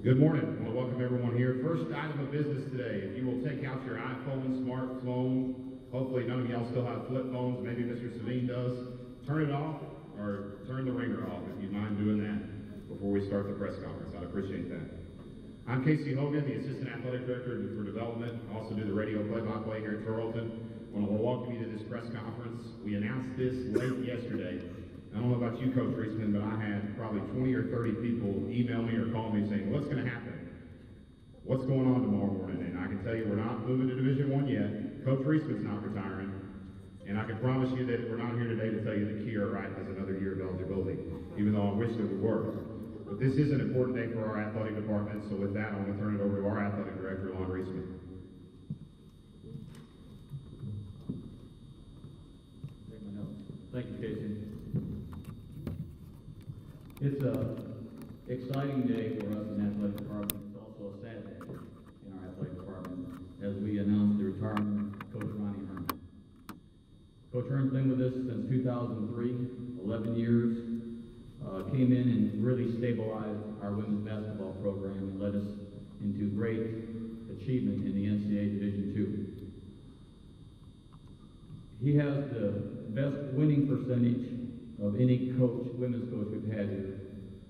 Good morning. I want to welcome everyone here. First item of business today, if you will take out your iPhone, smartphone, hopefully none of y'all still have flip phones, maybe Mr. Savine does, turn it off or turn the ringer off if you mind doing that before we start the press conference. I'd appreciate that. I'm Casey Hogan, the Assistant Athletic Director for Development. I also do the radio play-by-play here at Tarleton. I want to welcome you to this press conference. We announced this late yesterday. I don't know about you, Coach Reisman, but I had probably 20 or 30 people email me or call me saying, what's going to happen? What's going on tomorrow morning? And I can tell you we're not moving to Division I yet. Coach Reisman's not retiring. And I can promise you that we're not here today to tell you that Kiera Wright has another year of eligibility, even though I wish that we were. But this is an important day for our athletic department, so with that, I want to turn it over to our athletic director, Ronnie Hearne. Thank you, Casey. It's an exciting day for us in the athletic department. It's also a sad day in our athletic department as we announce the retirement of Coach Ronnie Hearne. Coach Hearne's been with us since 2003, 11 years. Came in and really stabilized our women's basketball program and led us into great achievement in the NCAA Division II. He has the best winning percentage of any coach, women's coach we've had here,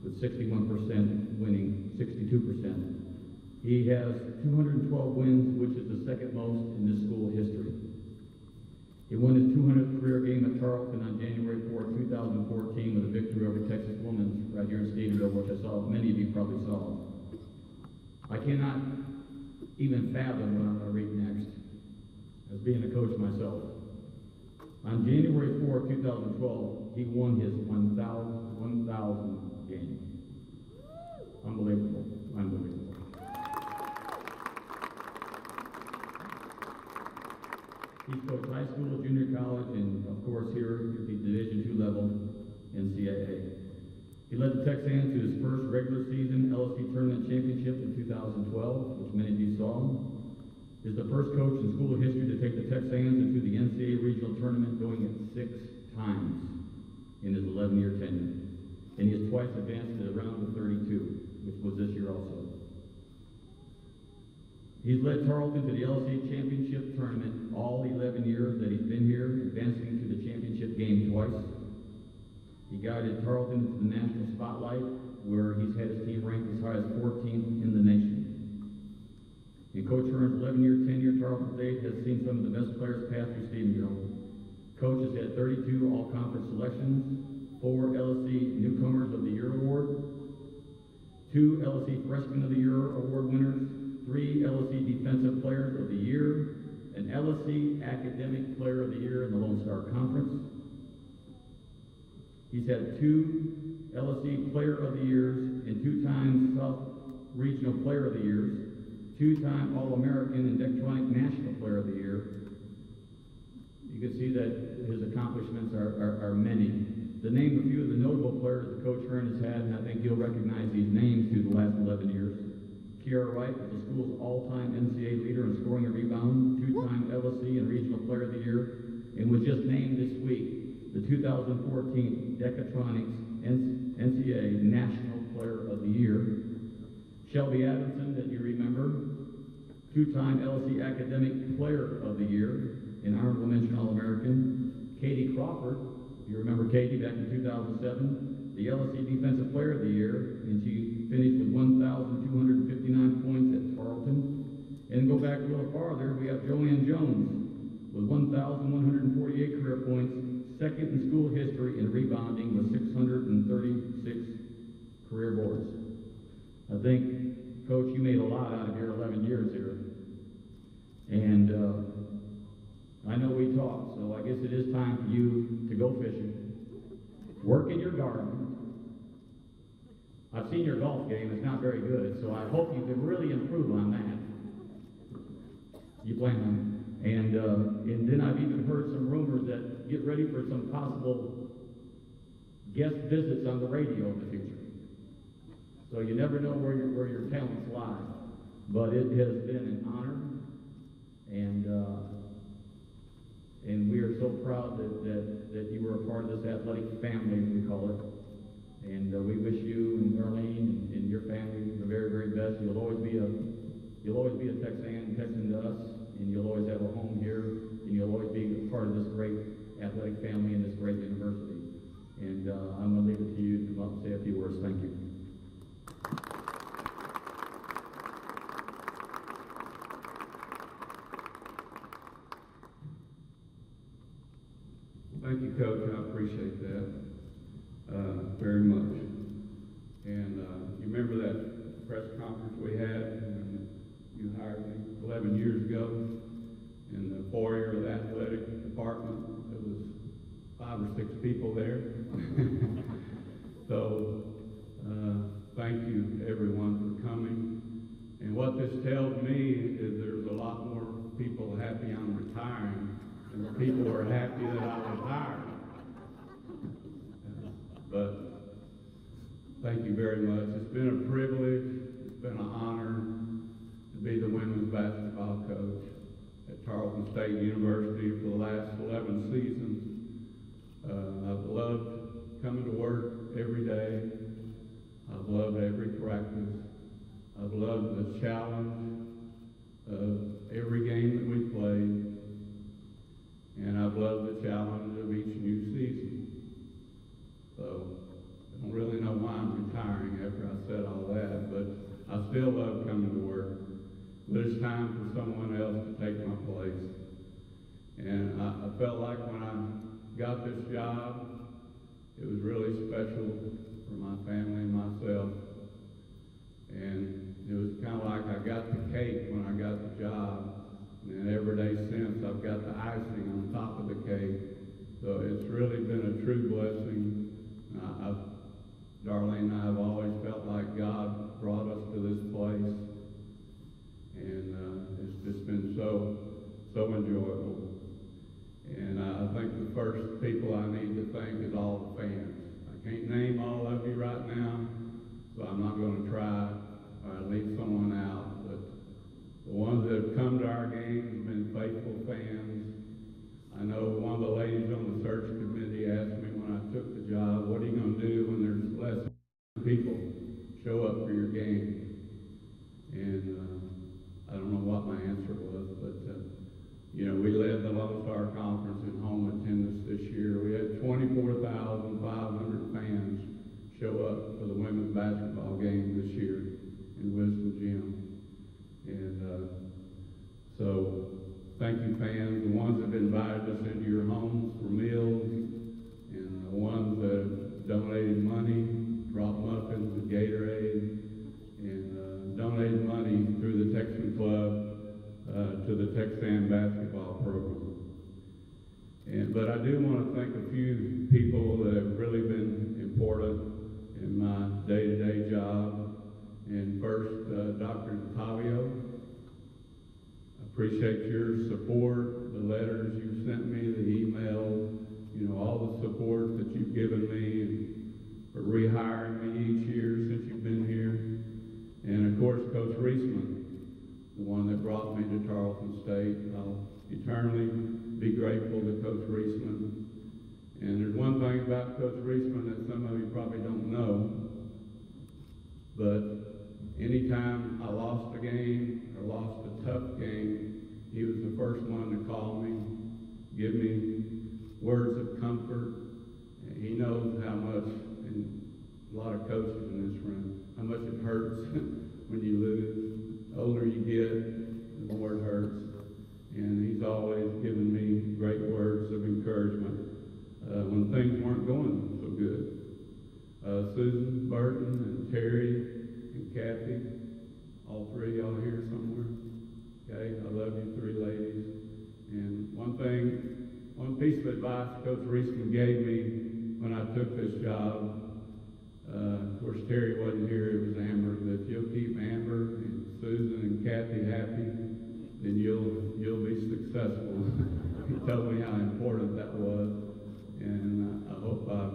with 61% winning, 62%. He has 212 wins, which is the second most in this school history. He won his 200th career game at Tarleton on January 4, 2014 with a victory over Texas Women's right here in Stephenville, which I saw, many of you probably saw. I cannot even fathom what I'm going to read next, as being a coach myself. On January 4, 2012, he won his 1,000 game. Unbelievable. Unbelievable. He's coached high school, junior college, and of course here at the Division II level, NCAA. He led the TexAnns to his first regular season LSC tournament championship in 2012, which many of you saw. Is the first coach in school history to take the TexAnns into the NCAA regional tournament, doing it 6 times in his 11-year tenure. And he has twice advanced to the round of 32, which was this year also. He's led Tarleton to the LSC championship tournament all 11 years that he's been here, advancing to the championship game twice. He guided Tarleton to the national spotlight, where he's had his team ranked as high as 14th in the nation. In Coach Hearne's 11-year tenure, Tarleton State has seen some of the best players pass through Stephenville. Coach has had 32 all-conference selections, 4 LSC Newcomers of the Year award, 2 LSC Freshman of the Year award winners, 3 LSC Defensive Players of the Year, an LSC Academic Player of the Year in the Lone Star Conference. He's had 2 LSC Player of the Years and 2-time South Regional Player of the Years, 2-time All-American and Dectronic National Player of the Year. You can see that his accomplishments are many. To name a few of the notable players that Coach Hearne has had, and I think you'll recognize these names through the last 11 years. Kiera Wright was the school's all-time NCAA leader in scoring and rebound, 2-time LSC and Regional Player of the Year, and was just named this week the 2014 Decatronix NCAA National Player of the Year. Shelby Adamson, that you remember, 2-time LSC Academic Player of the Year, an honorable mention All-American. Katie Crawford, if you remember Katie back in 2007, the LSC Defensive Player of the Year, and she finished with 1,259 points at Tarleton. And go back a little farther, we have Joanne Jones with 1,148 career points, second in school history in rebounding with 636 career boards. I think, Coach, you made a lot out of your 11 years here. And I know we talked, so I guess it is time for you to go fishing, work in your garden. I've seen your golf game, it's not very good, so I hope you can really improve on that. You plan on it. And then I've even heard some rumors that get ready for some possible guest visits on the radio in the future. So you never know where your talents lie. But it has been an honor, and we are so proud that you were a part of this athletic family, as we call it. And we wish you and Darlene and your family the very, very best. Thank you, Coach. I appreciate that very much. And you remember that press conference we had when you hired me 11 years ago in the foyer of the athletic department? There was 5 or 6 people there. So thank you, everyone, for coming. And what this tells me is there's a lot more people happy I'm retiring than the people are happy that I was hired. But thank you very much. It's been a privilege, it's been an honor to be the women's basketball coach at Tarleton State University for the last 11 seasons. I've loved coming to work every day. I've loved every practice. I've loved the challenge of every game that we played. And I've loved the challenge of each new season. So I don't really know why I'm retiring after I said all that, but I still love coming to work. But it's time for someone else to take my place. And I felt like when I got this job, it was really special for my family and myself. And it was kind of like I got the cake when I got the job. And every day since, I've got the icing on top of the cake. So it's really been a true blessing. Darlene and I have always felt like God brought us to this place. And it's just been so enjoyable. And I think the first people I need to thank is all the fans. I can't name all of you right now, so I'm not going to try or leave someone out. But the ones that have come to our games have been faithful fans. I know one of the ladies on the search committee asked me when I took the job, what are you going to do when there's less people show up for your game? And I don't know what my answer was, but you know, we led the Lone Star Conference in home attendance this year. We had 24,500 fans show up for the women's basketball game this year in Wisdom Gym. And so thank you, fans, the ones that invited us into your homes for meals, and the ones that have donated money, dropped muffins and Gatorade, and donated money through the Texan Club to the TexAnns basketball program. But I do want to thank a few people that have really been important in my day-to-day job. And first, Dr. Tavio. Appreciate your support, the letters you've sent me, the emails, you know, all the support that you've given me and for rehiring me each year since you've been here. And of course, Coach Reisman, the one that brought me to Tarleton State. I'll eternally be grateful to Coach Reisman. And there's one thing about Coach Reisman that some of you probably don't know, but anytime I lost a game or lost a tough game, he was the first one to call me, give me words of comfort. And he knows how much, and a lot of coaches in this room, how much it hurts when you lose. The older you get, the more it hurts. And he's always given me great words of encouragement when things weren't going so good. Susan, Burton, and Terry, and Kathy, all 3 of y'all here somewhere. Okay, I love you 3 ladies. And one piece of advice Coach Reisman gave me when I took this job, of course Terry wasn't here, it was Amber, but if you'll keep Amber and Susan and Kathy happy, then you'll be successful. He told me how important that was, and I hope I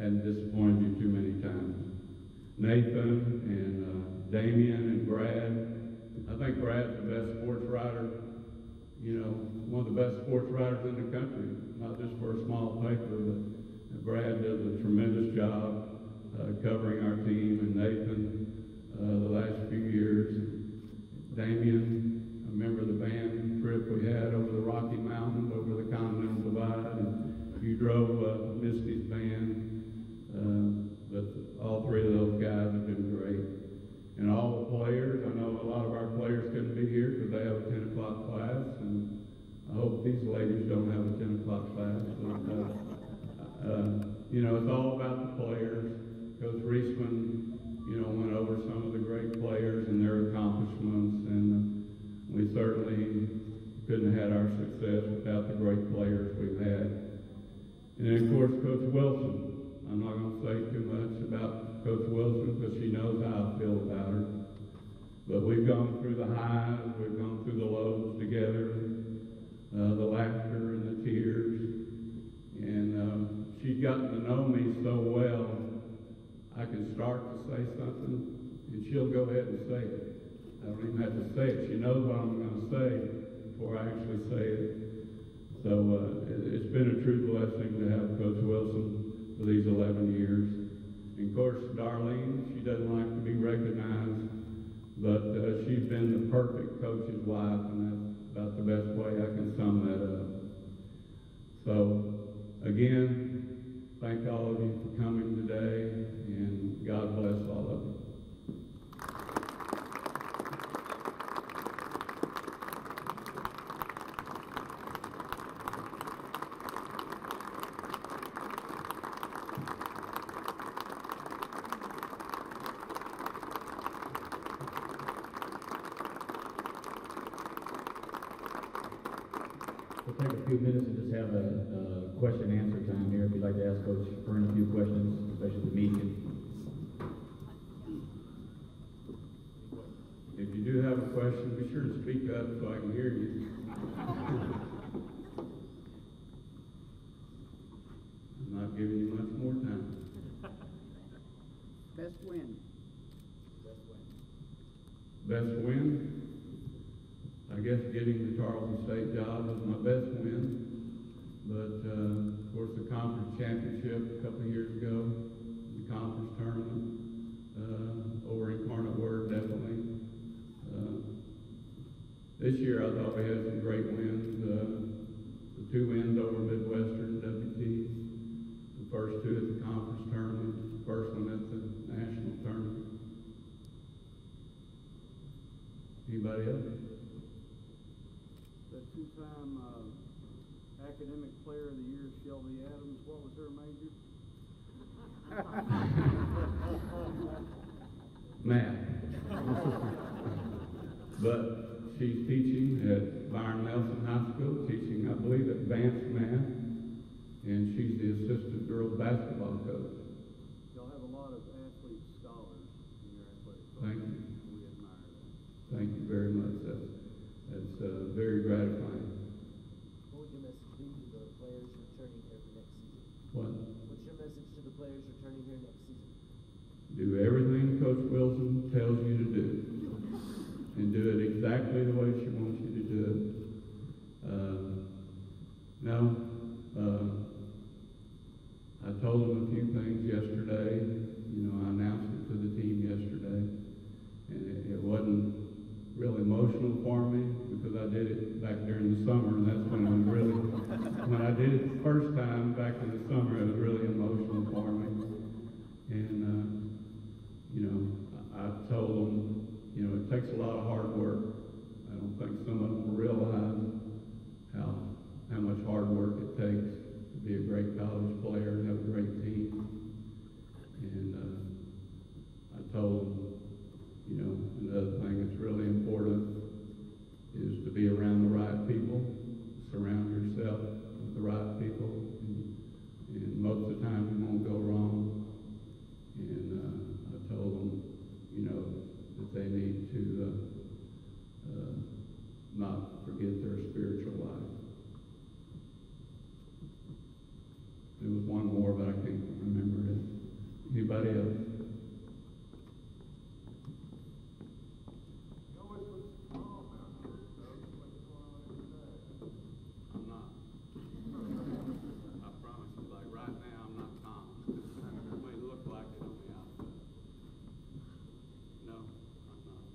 hadn't disappointed you too many times. Nathan and Damian and Brad. I think Brad's the best sports writer, you know, one of the best sports writers in the country, not just for a small paper, but Brad does a tremendous job covering our team, and Nathan the last few years. Damian, I remember the band trip we had over the Rocky Mountains, over the Continental Divide, and you drove Misty's band. But all 3 of those guys have been great. And all the players, I know a lot of our players couldn't be here because they have a 10 o'clock class, and I hope these ladies don't have a 10 o'clock class. But, you know, it's all about the players. Coach Reisman, you know, went over some of the great players and their accomplishments, and we certainly couldn't have had our success without the great players we've had. And then, of course, Coach Wilson. I'm not going to say too much about Coach Wilson because she knows how I feel about her. But we've gone through the highs, we've gone through the lows together, the laughter and the tears. And she's gotten to know me so well, I can start to say something, and she'll go ahead and say it. I don't even have to say it. She knows what I'm going to say before I actually say it. So it's been a true blessing to have Coach Wilson for these 11 years. And of course, Darlene, she doesn't like to be recognized, but she's been the perfect coach's wife, and that's about the best way I can sum that up. So, again, thank all of you for coming today, and God bless all of you. We'll take a few minutes and just have a question and answer time here. If you'd like to ask Coach Hearne a few questions, especially the media. If you do have a question, be sure to speak up so I can hear you. I'm not giving you much more time. Best win. Best win? I guess getting the Tarleton State job was my best win. But, of course, the conference championship a couple of years ago, the conference tournament, over in Incarnate Word, definitely. This year I thought we had some great wins. The 2 wins over Midwestern WTs, the first 2 at the conference tournament, the first one at the national tournament. Anybody else? The 2-time academic player of the year, Shelby Adams. What was her major? Math. But she's teaching at Byron Nelson High School, teaching, I believe, advanced math, and she's the assistant girls basketball coach. Y'all have a lot of athlete scholars in your athletic Thank program. you. We admire that. Thank you very much. That's very gratifying. What would your message be to the players returning here for next season? What? What's your message to the players returning here next season? Do everything Coach Wilson tells you to do, and do it exactly the way she wants you to do it. I told them a few things yesterday. You know, I announced it to the team yesterday, and it wasn't really emotional for me because I did it back during the summer, and that's when when I did it the first time back in the summer, it was really emotional for me. And, you know, I told them, you know, it takes a lot of hard work. I don't think some of them realize how much hard work it takes to be a great college player and have a great team. And I told them, you know, another thing that's really important is to be around the right people, surround yourself with the right people, and most of the time you won't go wrong. And I told them, you know, that they need to not forget their spiritual life. There was one more, but I can't remember it. Anybody else? I'm not. I promise you, like right now, I'm not Tom. It may look like it on the outside. No, I'm not.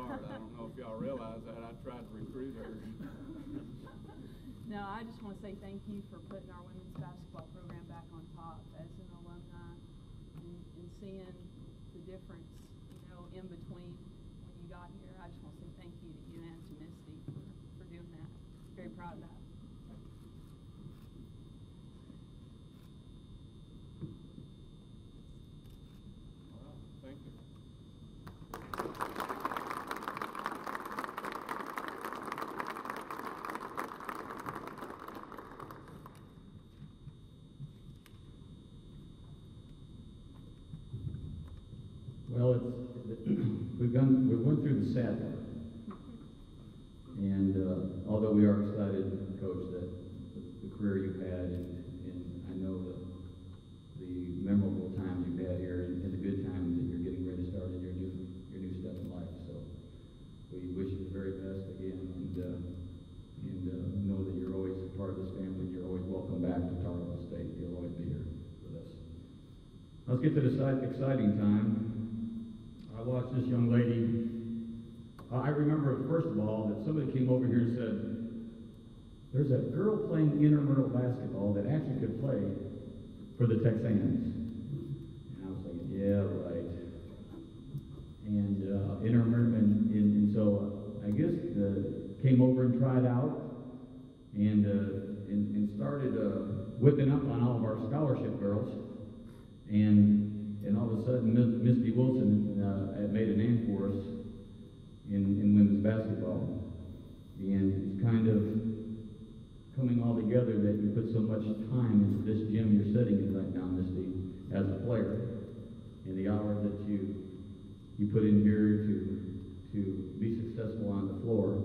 guard. I don't know if y'all realize that. I tried to recruit her. No, I just want to say thank you for putting our women's basketball program back on top as an alumni and seeing the difference, in between when you got here. I just want to say thank you to you and to Misty for doing that. Very proud of that. All right, thank you. Well, we went through the sad part, and although we are excited, Coach, that the career you've had, and I know the memorable times you've had here, and the good times that you're getting ready to start in your new step in life. So we wish you the very best again, and know that you're always a part of this family. You're always welcome back to Tarleton State. You'll always be here with us. Let's get to the exciting time. I watched this young lady. I remember, first of all, that somebody came over here and said, there's a girl playing intramural basketball that actually could play for the TexAnns. And I was thinking, yeah, right. And and so I guess came over and tried out and started whipping up on all of our scholarship girls. And all of a sudden, Misty Wilson had made a name for us in women's basketball. And it's kind of coming all together that you put so much time into this gym you're sitting in right now, Misty, as a player, and the hours that you put in here to be successful on the floor.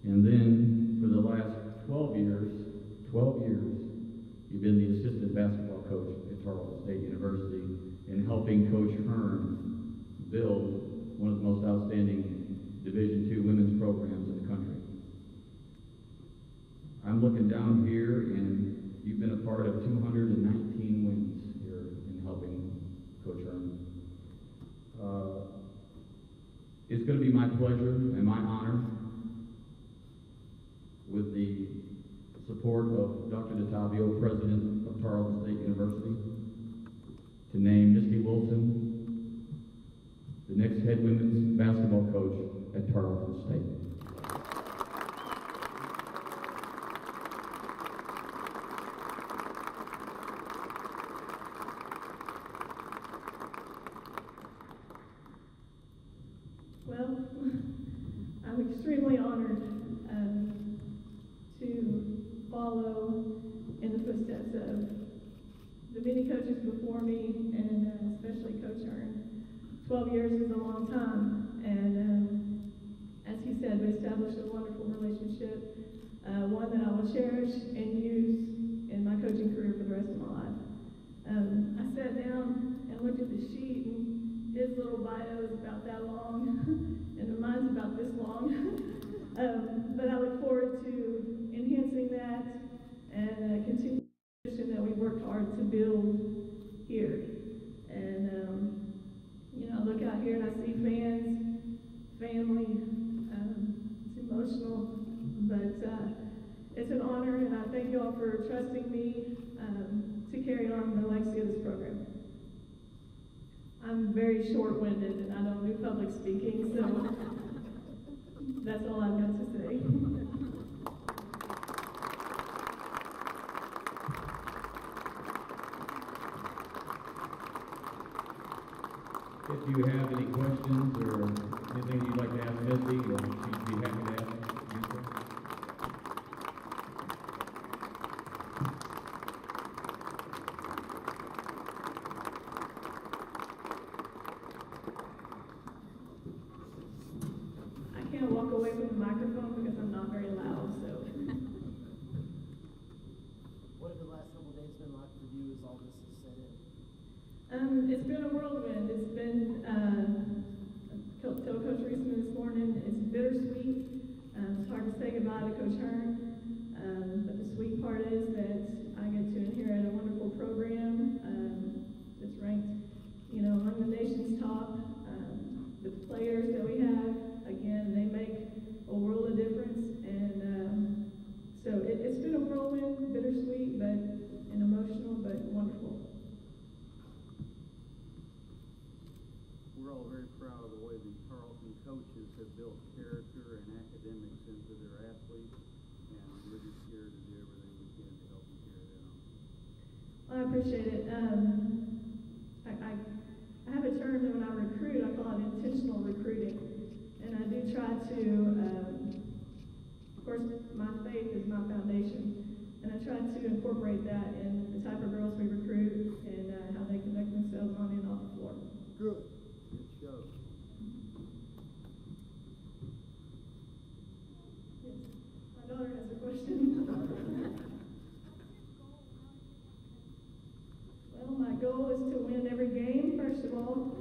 And then for the last 12 years, you've been the assistant basketball coach at Tarleton State University, and helping Coach Hearne build one of the most outstanding Division II women's programs in the country. I'm looking down here, and you've been a part of 219 wins here in helping Coach Hearne. It's going to be my pleasure and my honor, with the support of Dr. DeTavio, President of Tarleton State University, to name Misty Wilson the next head women's basketball coach at Tarleton State. Well, I'm extremely honored to follow in the footsteps of the many coaches before me, and especially Coach Hearne. 12 years is a long time, and as he said, we established a wonderful relationship, one that I will cherish and use in my coaching career for the rest of my life. I sat down and looked at the sheet, and his little bio is about that long, and mine's about this long. But I look forward to enhancing that and continuing the mission that we worked hard to build here. And I look out here and I see fans, family. It's emotional, but it's an honor, and I thank you all for trusting me to carry on the legacy of this program. I'm very short-winded, and I don't do public speaking, so that's all I've got to say. If you have any questions or anything you'd like to ask Misty, she'd be happy to answer. I can't walk away from the microphone because I'm not very loud, so. What have the last couple of days been like for you as all this is set in? It's been a whirlwind. It's been, tell Coach Reisman this morning, it's bittersweet. It's hard to say goodbye to Coach Hearne, but the sweet part is that I get to inherit a wonderful program that's ranked, among the nation's top. The players that we have, character and academics into their athletes, and we're just here to do everything we can to help them carry that on. Well, I appreciate it. I have a term that when I recruit, I call it intentional recruiting. And I do try to, of course, my faith is my foundation. And I try to incorporate that in the type of girls we recruit and how they conduct themselves on and off the floor. Good. It shows. Yes. My daughter has a question. Well, my goal is to win every game, first of all.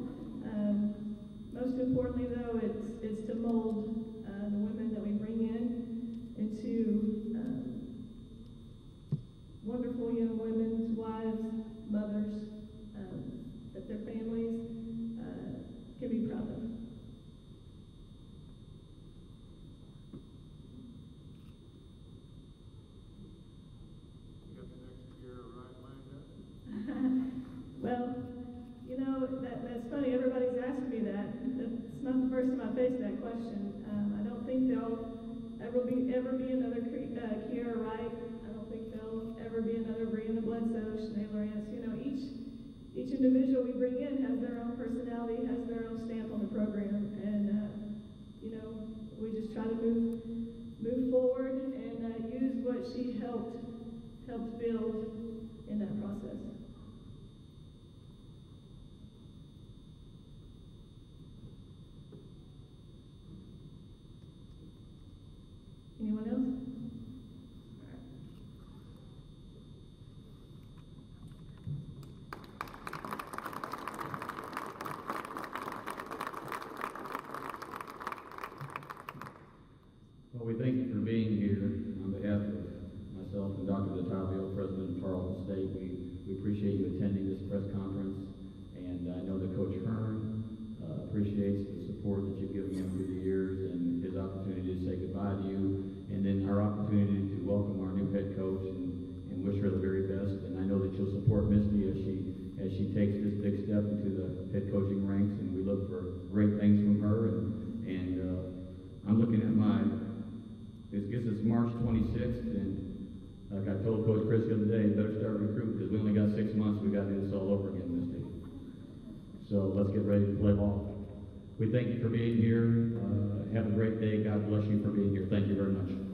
Most importantly, though, it's to mold the women that we bring in into wonderful young women, wives, mothers, that their families can be proud of. You got the next year right lined up? Well, you know, that's funny. Everybody's asked me that. It's not the first time I faced that question. I don't think there'll ever be another Kiera Wright. I don't think there'll ever be another Brianna Bledsoe, Shanae Lawrence. You know, each individual we bring in has their own personality, has their own stamp on the program, and you know, we just try to move forward and use what she helped build in that process. Anyone else? Well, we thank you for being here on behalf of myself and Dr. DeTavio, President of Tarleton State. We appreciate you attending this press conference, and I know that Coach Hearne appreciates the support that you've given him through the years and his opportunity to say goodbye to you, and then our opportunity to welcome our new head coach and wish her the very best. And I know that you'll support Misty as she takes this big step into the head coaching ranks, and we look for great things from her. And I'm looking at this is March 26th, and like I told Coach Chris the other day, better start recruiting because we only got 6 months. We got to do this all over again, Misty. So let's get ready to play ball. We thank you for being here. Have a great day. God bless you for being here. Thank you very much.